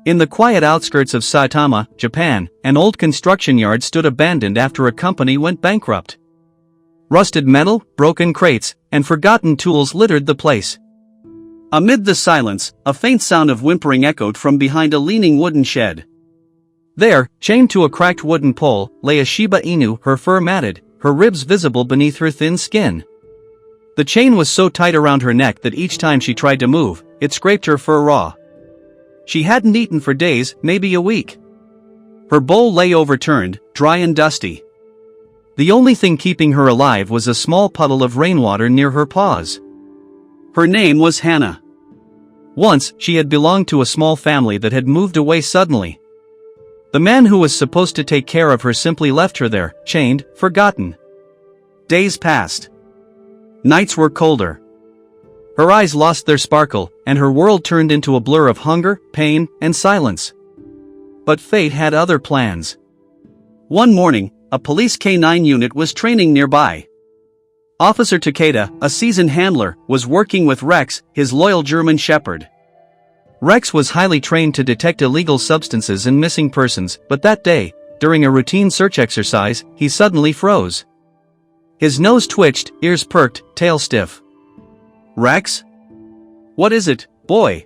In the quiet outskirts of Saitama, Japan, an old construction yard stood abandoned after a company went bankrupt. Rusted metal, broken crates, and forgotten tools littered the place. Amid the silence, a faint sound of whimpering echoed from behind a leaning wooden shed. There, chained to a cracked wooden pole, lay a Shiba Inu, her fur matted, her ribs visible beneath her thin skin. The chain was so tight around her neck that each time she tried to move, it scraped her fur raw. She hadn't eaten for days, maybe a week. Her bowl lay overturned, dry and dusty. The only thing keeping her alive was a small puddle of rainwater near her paws. Her name was Hannah. Once, she had belonged to a small family that had moved away suddenly. The man who was supposed to take care of her simply left her there, chained, forgotten. Days passed. Nights were colder. Her eyes lost their sparkle, and her world turned into a blur of hunger, pain, and silence. But fate had other plans. One morning, a police K-9 unit was training nearby. Officer Takeda, a seasoned handler, was working with Rex, his loyal German shepherd. Rex was highly trained to detect illegal substances and missing persons, but that day, during a routine search exercise, he suddenly froze. His nose twitched, ears perked, tail stiff. "Rex? What is it, boy?"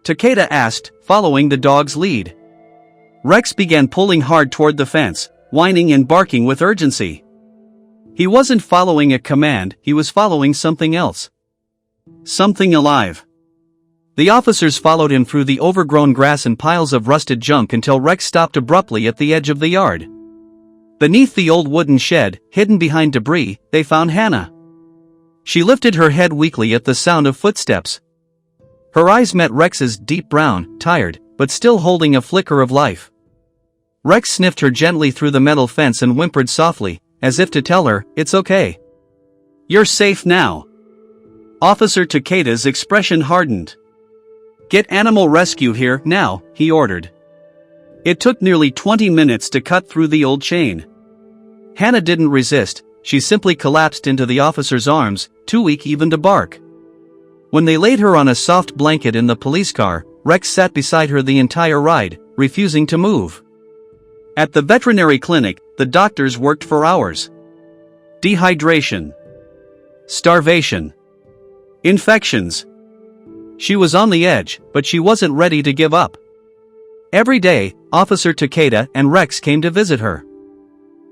Takeda asked, following the dog's lead. Rex began pulling hard toward the fence, whining and barking with urgency. He wasn't following a command, he was following something else. Something alive. The officers followed him through the overgrown grass and piles of rusted junk until Rex stopped abruptly at the edge of the yard. Beneath the old wooden shed, hidden behind debris, they found Hannah. She lifted her head weakly at the sound of footsteps. Her eyes met Rex's, deep brown, tired, but still holding a flicker of life. Rex sniffed her gently through the metal fence and whimpered softly, as if to tell her, "It's okay. You're safe now." Officer Takeda's expression hardened. "Get animal rescue here, now," he ordered. It took nearly 20 minutes to cut through the old chain. Hannah didn't resist, she simply collapsed into the officer's arms, too weak even to bark. When they laid her on a soft blanket in the police car, Rex sat beside her the entire ride, refusing to move. At the veterinary clinic, the doctors worked for hours. Dehydration. Starvation. Infections. She was on the edge, but she wasn't ready to give up. Every day, Officer Takeda and Rex came to visit her.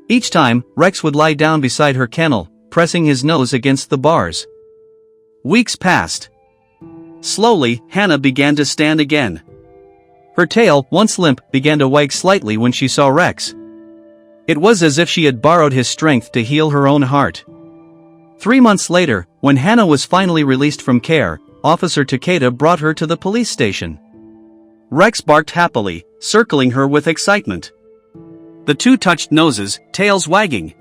Each time, Rex would lie down beside her kennel, pressing his nose against the bars. Weeks passed. Slowly, Hannah began to stand again. Her tail, once limp, began to wag slightly when she saw Rex. It was as if she had borrowed his strength to heal her own heart. 3 months later, when Hannah was finally released from care, Officer Takeda brought her to the police station. Rex barked happily, circling her with excitement. The two touched noses, tails wagging.